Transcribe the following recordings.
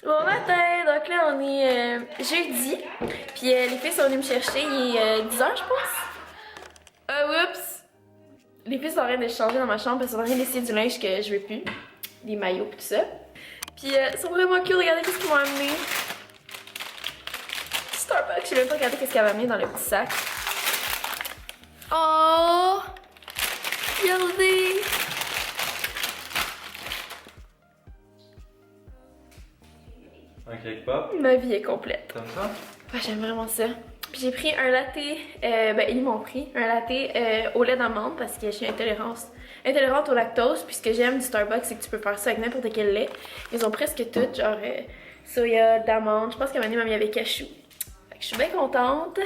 Bon matin, donc là on est jeudi, puis les filles sont venues me chercher, il est 10h je pense. Oups! Les filles sont en train de changer dans ma chambre parce qu'elles sont en train d'essayer du linge que je veux plus, des maillots pis tout ça. Puis elles sont vraiment cute, regardez qu'est-ce qu'ils m'ont amené. Starbucks, je sais même pas regarder qu'est-ce qu'elle m'a amené dans le petit sac. Oh! Regardez! Un cake pop? Ma vie est complète. Comme ça? Ouais, j'aime vraiment ça. Puis j'ai pris un latte, ben ils m'ont pris un latte au lait d'amande parce que je suis intolérante au lactose. Puis ce que j'aime du Starbucks, c'est que tu peux faire ça avec n'importe quel lait. Ils ont presque tout, genre soya, d'amande. Je pense qu'à un moment donné, il y avait cachou. Fait que je suis bien contente.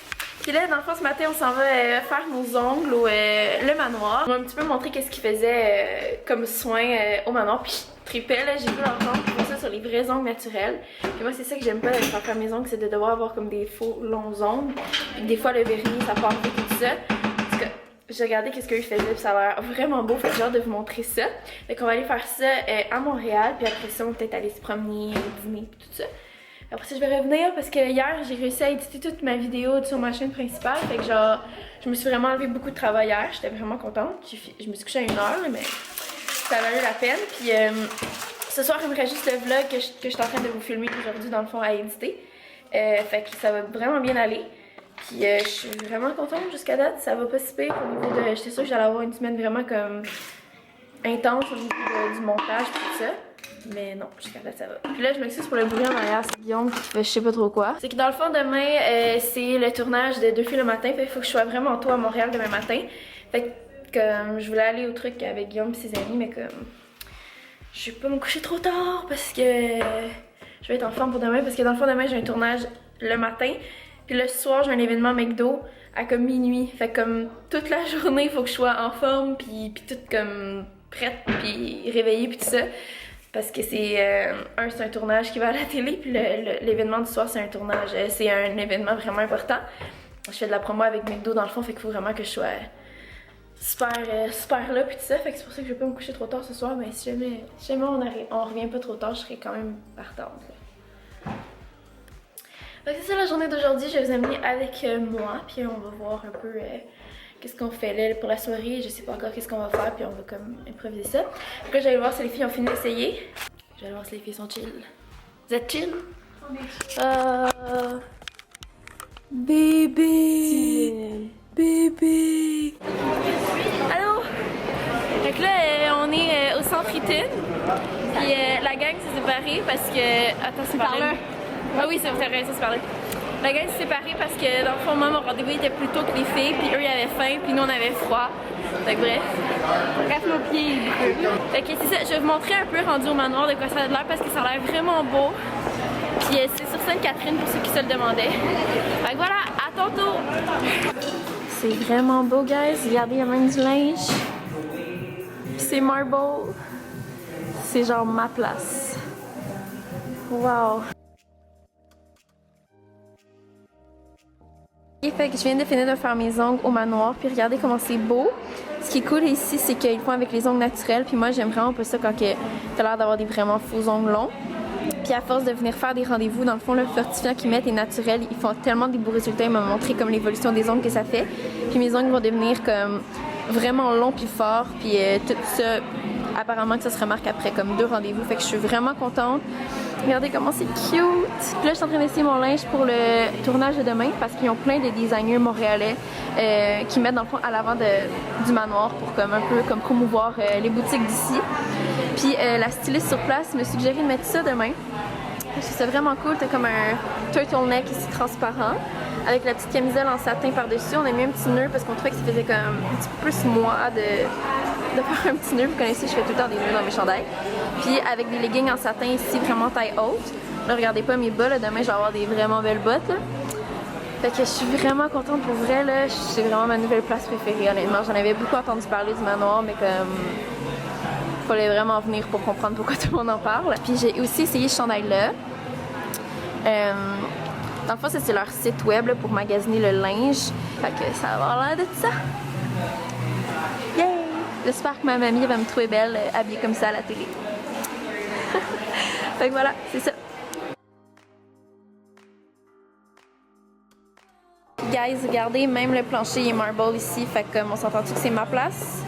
Puis là, dans le fond, ce matin, on s'en va faire nos ongles au le manoir. On m'a un petit peu montré qu'est-ce qu'ils faisaient comme soin au manoir. Puis je tripais, là, j'ai vu leur ongle, pour ça sur les vrais ongles naturels. Puis moi, c'est ça que j'aime pas de faire mes ongles, c'est de devoir avoir comme des faux longs ongles. Puis des fois, le vernis, ça part vite et tout ça. Parce que j'ai regardé qu'est-ce qu'ils faisaient, puis ça a l'air vraiment beau. Fait que j'ai hâte de vous montrer ça. Fait qu'on va aller faire ça à Montréal. Puis après ça, on va peut-être aller se promener, dîner, puis tout ça. Après ça, je vais revenir parce que hier, j'ai réussi à éditer toute ma vidéo sur ma chaîne principale. Fait que genre, je me suis vraiment enlevé beaucoup de travail hier. J'étais vraiment contente. Je me suis couchée à 1h, mais ça a valu la peine. Puis ce soir, il me reste juste le vlog que je suis en train de vous filmer aujourd'hui, dans le fond, à éditer. Fait que ça va vraiment bien aller. Puis je suis vraiment contente jusqu'à date. Ça va pas si pire au niveau de... J'étais sûre que j'allais avoir une semaine vraiment comme intense au niveau du montage et tout ça. Mais non, jusqu'à là ça va. Puis là, je m'excuse pour le bruit en arrière, c'est Guillaume qui fait je sais pas trop quoi. C'est que dans le fond, demain, c'est le tournage de Deux filles le matin. Fait qu'il faut que je sois vraiment tôt à Montréal demain matin. Fait que je voulais aller au truc avec Guillaume et ses amis, mais comme je vais pas me coucher trop tard parce que je vais être en forme pour demain. Parce que dans le fond, demain, j'ai un tournage le matin. Puis le soir, j'ai un événement McDo à comme minuit. Fait que comme toute la journée, il faut que je sois en forme, puis toute comme prête, puis réveillée, puis tout ça. Parce que c'est un tournage qui va à la télé, puis l'événement du soir, c'est un tournage, c'est un événement vraiment important. Je fais de la promo avec McDo dans le fond, fait qu'il faut vraiment que je sois super là, puis tout ça. Fait que c'est pour ça que je vais pas me coucher trop tard ce soir, mais si jamais on revient pas trop tard, je serai quand même partante. Fait que c'est ça la journée d'aujourd'hui, je vais vous amener avec moi, puis on va voir un peu qu'est-ce qu'on fait là pour la soirée. Je sais pas encore qu'est-ce qu'on va faire, puis on va comme improviser ça. Donc là, j'allais voir si les filles ont fini d'essayer. J'allais voir si les filles sont chill. Vous êtes chill? Bébé! Bébé! Allô? Donc là, on est au centre Eaton. Puis la gang s'est séparée parce que... Attends, c'est par là. Ah oui, c'est vrai, ça c'est par là. La gang s'est séparée parce que dans le fond, moi, mon rendez-vous était plus tôt que les filles, puis eux, ils avaient faim, puis nous, on avait froid. Fait que bref. Bref, nos pieds. Fait que c'est ça, je vais vous montrer un peu rendu au manoir de quoi ça a l'air parce que ça a l'air vraiment beau. Puis c'est sur Sainte-Catherine pour ceux qui se le demandaient. Fait que voilà, à tantôt! C'est vraiment beau, guys. Regardez, il y a même du linge. Puis c'est marble. C'est genre ma place. Wow! Fait que je viens de finir de faire mes ongles au manoir, puis regardez comment c'est beau. Ce qui est cool ici, c'est qu'ils font avec les ongles naturels, puis moi j'aime vraiment pas ça quand t'as l'air d'avoir des vraiment faux ongles longs. Puis à force de venir faire des rendez-vous, dans le fond, le fortifiant qu'ils mettent est naturel. Ils font tellement des beaux résultats, ils m'ont montré comme l'évolution des ongles que ça fait. Puis mes ongles vont devenir comme vraiment longs puis forts, puis tout ça, apparemment que ça se remarque après comme 2 rendez-vous. Fait que je suis vraiment contente. Regardez comment c'est cute! Puis là, je suis en train d'essayer mon linge pour le tournage de demain parce qu'ils ont plein de designers montréalais qui mettent dans le fond à l'avant du manoir pour comme un peu comme promouvoir les boutiques d'ici. Puis la styliste sur place me suggérait de mettre ça demain. Je trouve ça vraiment cool. T'as comme un turtleneck ici transparent avec la petite camisole en satin par-dessus. On a mis un petit nœud parce qu'on trouvait que ça faisait comme un petit peu plus moi de faire un petit nœud. Vous connaissez, je fais tout le temps des nœuds dans mes chandails. Puis avec des leggings en satin ici, vraiment taille haute. Là, regardez pas mes bas, là, demain je vais avoir des vraiment belles bottes. Là. Fait que je suis vraiment contente pour vrai, là. C'est vraiment ma nouvelle place préférée, honnêtement. J'en avais beaucoup entendu parler du manoir, mais comme... fallait vraiment venir pour comprendre pourquoi tout le monde en parle. Puis j'ai aussi essayé ce chandail-là. Dans le fond, c'est leur site web là, pour magasiner le linge. Fait que ça va avoir l'air de ça. Yay! J'espère que ma mamie va me trouver belle habillée comme ça à la télé. Fait que voilà, c'est ça. guys, regardez, même le plancher est marble ici, fait que on s'entend-tu que c'est ma place?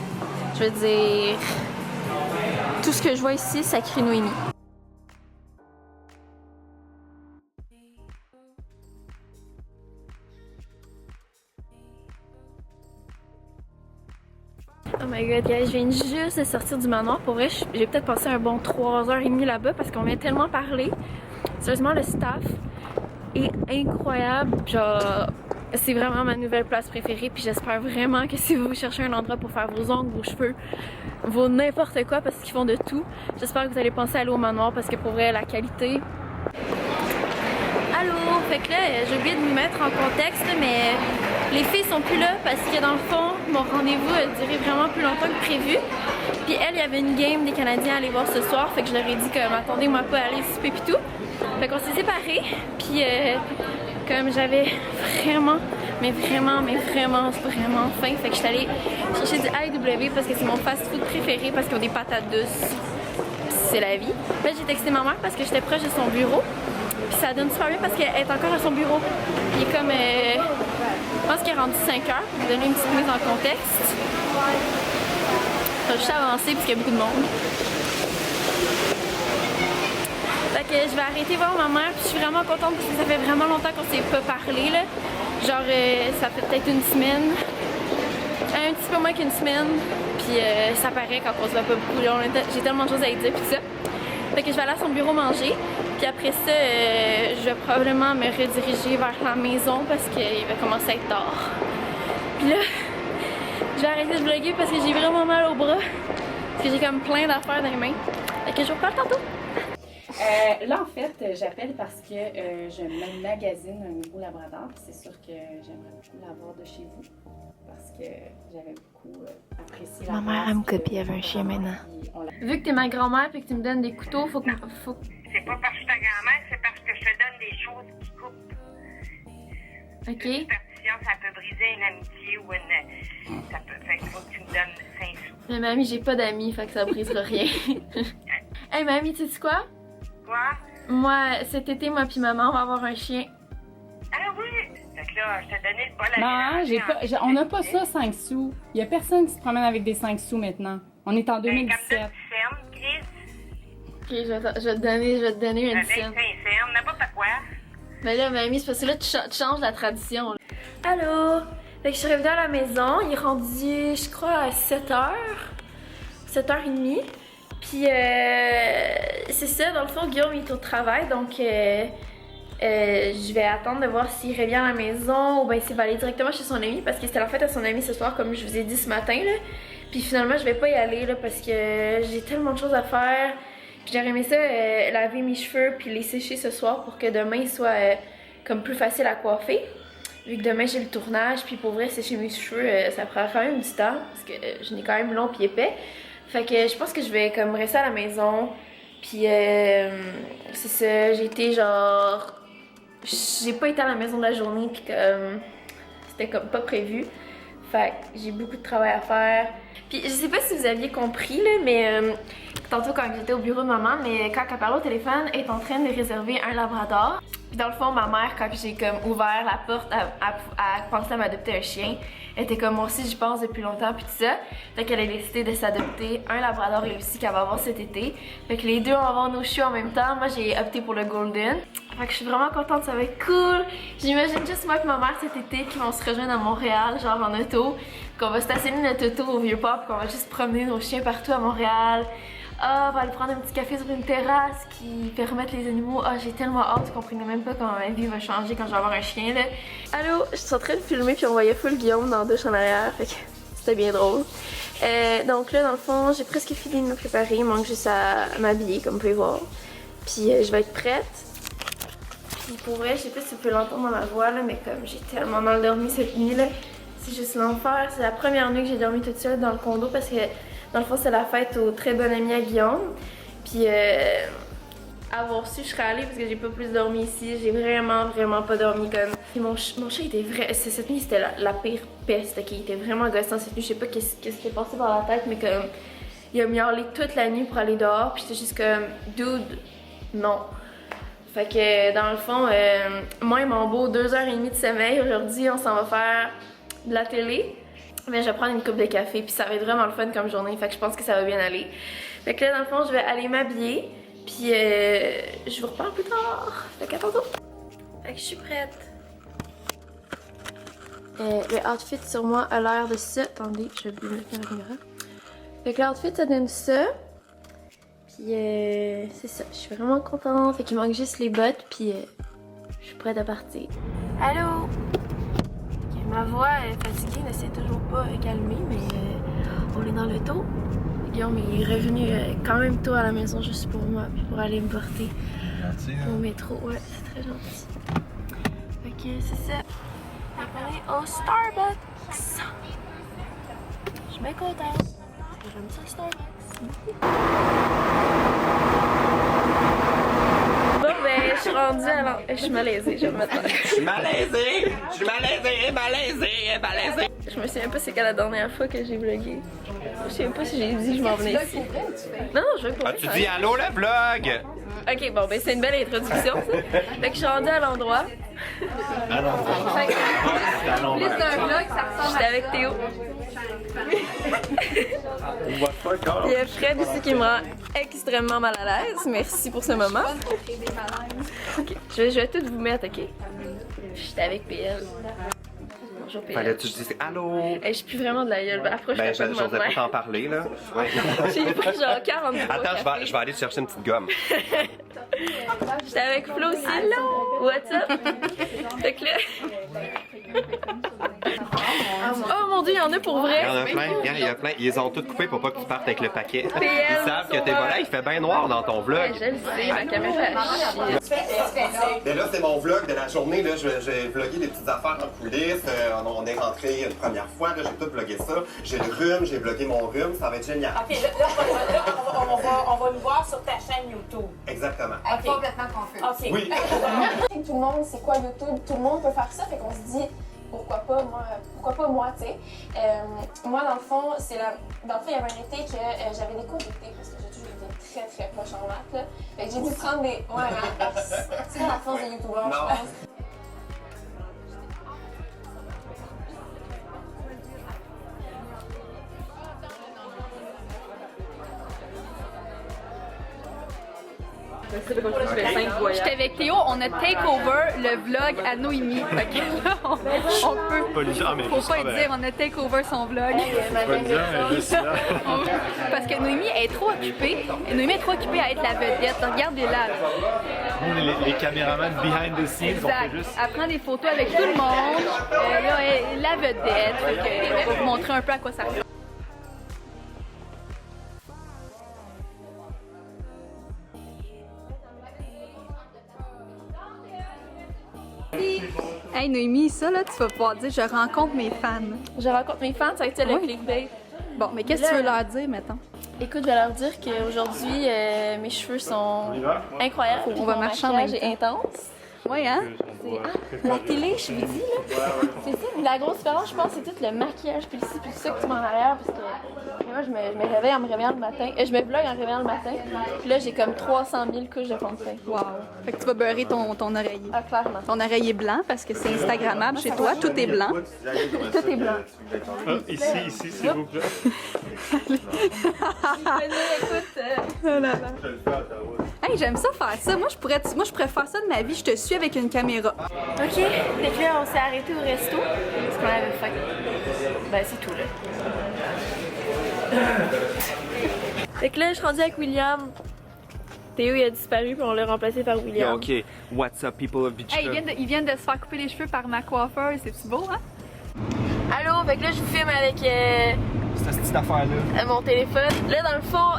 Je veux dire, tout ce que je vois ici, ça crie Noémie. Oh my god, guys, je viens juste de sortir du manoir. Pour vrai, j'ai peut-être passé un bon 3h30 là-bas parce qu'on vient tellement parler. Sérieusement, le staff est incroyable. Genre, c'est vraiment ma nouvelle place préférée. Puis j'espère vraiment que si vous cherchez un endroit pour faire vos ongles, vos cheveux, vos n'importe quoi, parce qu'ils font de tout, j'espère que vous allez penser à aller au manoir parce que pour vrai, la qualité... Allô! Fait que là, j'ai oublié de me mettre en contexte, mais les filles sont plus là parce que dans le fond, mon rendez-vous a duré vraiment plus longtemps que prévu. Puis elle, il y avait une game des Canadiens à aller voir ce soir, fait que je leur ai dit comme attendez-moi pas à aller souper pis tout. Fait qu'on s'est séparés, puis comme j'avais vraiment faim, fait que j'étais allée chercher du IW parce que c'est mon fast-food préféré parce qu'ils ont des patates douces. C'est la vie. Là, j'ai texté ma mère parce que j'étais proche de son bureau. Puis ça donne super bien parce qu'elle est encore à son bureau. Il est comme, je pense qu'il est rendu 5h, pour vous donner une petite mise en contexte. Je vais juste avancer parce qu'il y a beaucoup de monde. Fait que je vais arrêter voir ma mère, puis je suis vraiment contente parce que ça fait vraiment longtemps qu'on s'est pas parlé là. Genre, ça fait peut-être une semaine. Un petit peu moins qu'une semaine. Puis ça paraît quand on se voit pas beaucoup. J'ai tellement de choses à lui dire, puis ça. Fait que je vais aller à son bureau manger. Puis après ça, je vais probablement me rediriger vers la maison parce qu'il va commencer à être tard. Puis là, je vais arrêter de vlogger parce que j'ai vraiment mal au bras. Parce que j'ai comme plein d'affaires dans les mains. Fait que je vous reparle tantôt. Là, en fait, j'appelle parce que je me magasine un nouveau labrador. C'est sûr que j'aimerais beaucoup l'avoir de chez vous parce que j'avais beaucoup apprécié la race. Ma mère, elle me copie, elle veut un chien maintenant. Vu que t'es ma grand-mère et que tu me donnes des couteaux, faut que... C'est pas parce que je suis ta grand-mère, c'est parce que je te donne des choses qui coupent. Ok. Une superstition, ça peut briser une amitié ou une... Ça peut... Fait qu'il faut que tu me donnes 5 sous. Mais mamie, j'ai pas d'amis, fait que ça brisera rien. Hey mamie, tu sais quoi? Quoi? Moi, cet été, moi puis maman, on va avoir un chien. Ah oui! Fait que là, je t'ai donné le bol à Non, mélanger on n'a pas ça 5 sous. Il y a personne qui se promène avec des 5 sous maintenant. On est en 2017. Comme ça, tu fermes, Chris. Ok, je vais te donner une 25 scène. fermes, n'importe quoi. Mais là, mamie, c'est parce que là, tu changes la tradition. Là. Allô? Fait que je suis revenue à la maison. Il est rendu, je crois, à 7h. 7h30. Puis, c'est ça, dans le fond, Guillaume, il est au travail. Donc, je vais attendre de voir s'il revient à la maison ou bien s'il va aller directement chez son ami. Parce que c'était la fête à son ami ce soir, comme je vous ai dit ce matin. Là. Puis, finalement, je vais pas y aller là, parce que j'ai tellement de choses à faire. Puis j'aurais aimé ça, laver mes cheveux puis les sécher ce soir pour que demain il soit comme plus facile à coiffer. Vu que demain j'ai le tournage, puis pour vrai sécher mes cheveux, ça prend quand même du temps parce que je n'ai quand même long puis épais. Fait que je pense que je vais comme rester à la maison. Puis c'est ça, j'ai été genre... J'ai pas été à la maison de la journée puis comme... C'était comme pas prévu. Fait que j'ai beaucoup de travail à faire. Puis je sais pas si vous aviez compris là, mais tantôt quand j'étais au bureau de maman, mais quand elle parlait au téléphone, elle est en train de réserver un labrador. Puis dans le fond, ma mère, quand j'ai comme ouvert la porte à penser à m'adopter un chien, elle était comme moi aussi j'y pense depuis longtemps puis tout ça. Fait qu'elle a décidé de s'adopter un labrador et aussi qu'elle va avoir cet été. Fait que les deux on va avoir nos chiots en même temps. Moi j'ai opté pour le golden. Fait que je suis vraiment contente, ça va être cool. J'imagine juste moi et ma mère cet été qui vont se rejoindre à Montréal, genre en auto. Qu'on va stationner notre auto au Vieux-Port, qu'on va juste promener nos chiens partout à Montréal. Ah, on va aller prendre un petit café sur une terrasse qui permettent les animaux. Ah, j'ai tellement hâte, vous comprenez même pas comment ma vie va changer quand je vais avoir un chien là. Allô, je suis en train de filmer puis on voyait full Guillaume dans la douche en arrière, fait que c'était bien drôle. Donc là, dans le fond, j'ai presque fini de me préparer, il manque juste à m'habiller comme vous pouvez voir. Puis je vais être prête. Puis pour vrai, je sais pas si vous pouvez l'entendre dans ma voix là, mais comme j'ai tellement mal dormi cette nuit là, c'est juste l'enfer. C'est la première nuit que j'ai dormi toute seule dans le condo parce que dans le fond c'est la fête au très bon ami à Guillaume. Puis avoir su je serais allée parce que j'ai pas plus dormi ici. J'ai vraiment pas dormi comme. Puis mon chat était vrai. Cette nuit c'était la pire peste, ok? Il était vraiment gossant cette nuit. Je sais pas qu'est-ce qui est passé par la tête, mais comme il a miaulé toute la nuit pour aller dehors. Puis j'étais juste comme dude, non. Fait que dans le fond, moi et mon beau 2h30 de sommeil. Aujourd'hui, on s'en va faire de la télé. Mais je vais prendre une coupe de café puis ça va être vraiment le fun comme journée. Fait que je pense que ça va bien aller. Fait que là, dans le fond, je vais aller m'habiller. Puis je vous reparle plus tard. Fait qu'à tantôt. Fait que je suis prête. Le outfit sur moi a l'air de ça. Attendez, je vais vous mettre la caméra. Fait que l'outfit, ça donne ça. Puis c'est ça, je suis vraiment contente. Fait qu'il manque juste les bottes, puis je suis prête à partir. Allô? Okay, ma voix fatiguée ne s'est toujours pas calmée, mais on est dans le taux. Guillaume est revenu quand même tôt à la maison juste pour moi, puis pour aller me porter au métro. Ouais, c'est très gentil. Fait que c'est ça. On va aller au Starbucks. Je suis bien contente. J'aime ça le Starbucks. Bon ben, je suis rendue à je suis malaisée, je vais me mettre. Je suis malaisée! Je suis malaisée! Je me souviens pas c'est quand la dernière fois que j'ai vlogué. Je sais pas si j'ai dit que je m'en venais ici. Non, je veux pas. Ah, tu dis allô le vlog? Ok, bon ben c'est une belle introduction ça. Fait que je suis rendue à l'endroit. À l'endroit. Plus d'un vlog, ça ressemble. J'étais avec Théo. On voit pas encore. Il y a Fred ici qui me rend extrêmement mal à l'aise. Merci pour ce moment. Ok, je vais tout vous mettre, ok? J'étais avec PL. Bonjour PL. Fallait-tu que je dise allô? Je suis plus vraiment de la gueule. Approche Ben, pas de j'osais moi. pas t'en parler, là. Ouais. J'ai pris genre 43 Attends, je vais aller te chercher une petite gomme. J'étais avec Flo aussi. Allô? What's up? Fait que là... Oh mon dieu, il y en a pour vrai! Il y en a plein, il y a plein. Ils les ont toutes coupées pour pas que tu partes avec le paquet. PL, Ils savent que t'es volé, il fait bien noir dans ton vlog. Je le sais, ma caméra a chié. Mais là, c'est mon vlog de la journée. Là. J'ai vlogué des petites affaires en coulisses. On est rentré une première fois. Là, j'ai tout vlogué ça. J'ai le rhume, j'ai vlogué mon rhume. Ça va être génial. OK, là on va nous voir sur ta chaîne YouTube. Exactement. OK. Complètement confus. OK. Oui. Tout le monde sait quoi YouTube, tout le monde peut faire ça, fait qu'on se dit pourquoi pas moi, tu sais. Moi dans le fond, il y avait un été que j'avais des cours d'été parce que j'ai toujours été très très proche en maths là. Fait que j'ai dû prendre des. Ouais, c'est la force des youtubeurs, je pense. J'étais avec Théo, on a take over le vlog à Noémie. Fait que là, on peut. Pas lui dire, mais Faut pas lui dire, on a take over son vlog. Pas lui dire, mais juste là. Parce que Noémie est trop occupée. Noémie est trop occupée à être la vedette. Regardez-la. Là. Nous, les caméramans behind the scenes, on Exact. fait juste. Elle prend des photos avec tout le monde. Là, elle est la vedette. Fait que, on va vous montrer un peu à quoi ça ressemble. Hey Noémie, ça là, tu vas pouvoir dire je rencontre mes fans. Je rencontre mes fans, ça va être ça le clickbait. Bon, mais qu'est-ce que tu veux leur dire maintenant? Écoute, je vais leur dire qu'aujourd'hui, mes cheveux sont incroyables. On va Mon marcher en maquillage même est intense. Oui, hein? La télé, je vous dis, là, c'est ça. La grosse différence, je pense, c'est tout le maquillage, puis ici, puis ça que tu mets en arrière, parce que moi, je me réveille en me réveillant le matin. Je me vlog en me réveillant le matin, puis là, j'ai comme 300 000 couches de fond de teint. Wow. Fait que tu vas beurrer ton oreiller. Ah, clairement. Ton oreiller blanc parce que c'est Instagrammable chez toi, tout est blanc. Tout est blanc. Ah, ici, s'il vous plaît. Hey, j'aime ça faire ça. Moi, je pourrais faire ça de ma vie. Je te suis avec une caméra. Ok, fait que là, on s'est arrêté au resto, parce qu'on avait faim. Ben, c'est tout, là. Fait que là, je suis rendue avec William. Théo, il a disparu, puis on l'a remplacé par William. OK. What's up, people of Beach? Hey, ils viennent de se faire couper les cheveux par ma coiffeuse. C'est-tu beau, hein? Allô, fait que là, je vous filme avec Cette petite affaire-là. mon téléphone. Là, dans le fond,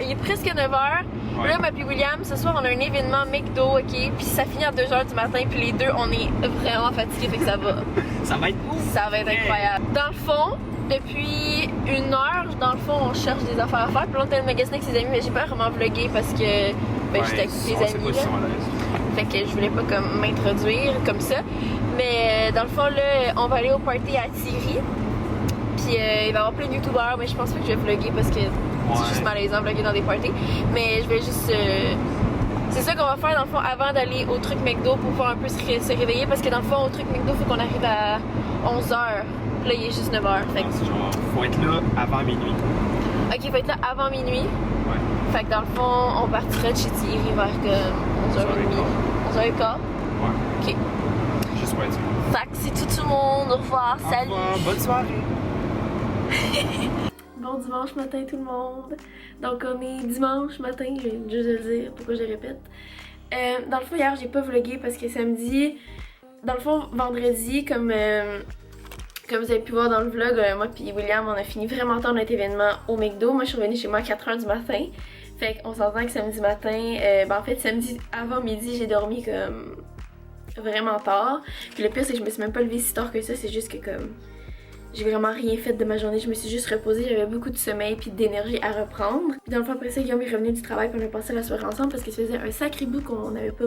il est presque 9h. Ouais. Là, moi puis William, ce soir, on a un événement McDo, ok? Puis ça finit à 2h du matin, puis les deux, on est vraiment fatigués, fait que ça va. Ça va être cool. Ça va être incroyable. Dans le fond, depuis 1 heure, dans le fond, on cherche des affaires à faire. Puis là, on était le magasin avec ses amis, mais j'ai pas vraiment vlogué parce que j'étais avec ses amis. Là. Fait que je voulais pas comme m'introduire comme ça. Mais dans le fond, là, on va aller au party à Thierry. Puis il va y avoir plein de youtubeurs, mais je pense pas que je vais vlogger parce que c'est juste malaisant de vlogger dans des parties. Mais je vais juste C'est ça qu'on va faire dans le fond avant d'aller au truc McDo pour pouvoir un peu se réveiller parce que dans le fond au truc McDo faut qu'on arrive à 11h. Là il est juste 9h. Fait que... C'est genre, faut être là avant minuit. Ok, faut être là avant minuit. Ouais. Fait que dans le fond on partira de chez Thierry vers comme 11h30. 11h15. Ouais. Ok. Juste pour être sûr. Fait que c'est tout le monde. Au revoir. Salut. Au revoir, bonne soirée. Bon dimanche matin tout le monde. Donc on est dimanche matin, je viens juste de le dire, pourquoi je le répète. Dans le fond hier j'ai pas vlogué parce que samedi, dans le fond vendredi comme vous avez pu voir dans le vlog, moi puis William on a fini vraiment tard notre événement au McDo. Moi je suis revenue chez moi à 4h du matin. Fait qu'on s'entend que samedi matin, en fait samedi avant midi j'ai dormi comme vraiment tard. Puis le pire c'est que je me suis même pas levée si tard que ça, c'est juste que comme... J'ai vraiment rien fait de ma journée, je me suis juste reposée, j'avais beaucoup de sommeil puis d'énergie à reprendre. Puis dans le fond après ça, Guillaume est revenu du travail puis on a passé la soirée ensemble parce que ça faisait un sacré bout qu'on n'avait pas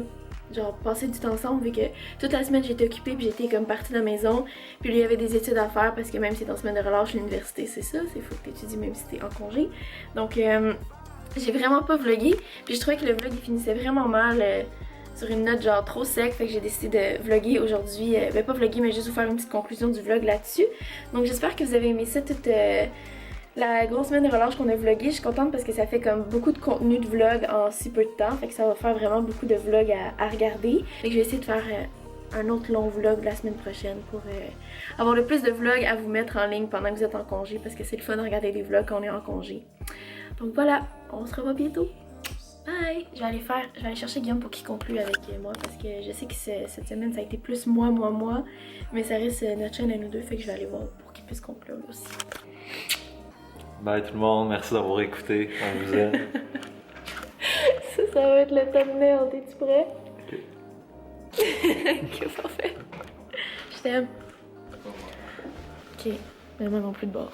genre passé du temps ensemble vu que toute la semaine j'étais occupée puis j'étais comme partie de la maison. Puis lui il avait des études à faire parce que même si t'es en semaine de relâche à l'université, c'est ça, c'est faut que t'étudies même si t'es en congé. Donc j'ai vraiment pas vlogué puis je trouvais que le vlog il finissait vraiment mal. Sur une note genre trop sec, fait que j'ai décidé de vlogger aujourd'hui, ben pas vlogger mais juste vous faire une petite conclusion du vlog là-dessus. Donc j'espère que vous avez aimé ça toute la grosse semaine de relâche qu'on a vlogué. Je suis contente parce que ça fait comme beaucoup de contenu de vlog en si peu de temps, fait que ça va faire vraiment beaucoup de vlogs à regarder. Fait que je vais essayer de faire un autre long vlog la semaine prochaine pour avoir le plus de vlogs à vous mettre en ligne pendant que vous êtes en congé parce que c'est le fun de regarder des vlogs quand on est en congé. Donc voilà, on se revoit bientôt. Bye! Je vais aller chercher Guillaume pour qu'il conclue avec moi parce que je sais que cette semaine ça a été plus moi, mais ça reste notre chaîne à nous deux, fait que je vais aller voir pour qu'il puisse conclure aussi. Bye tout le monde, merci d'avoir écouté, on vous aime. ça va être le thumbnail, t'es-tu prêt? Ok. Ok, parfait. Je t'aime. Ok, mais moi non plus de bord.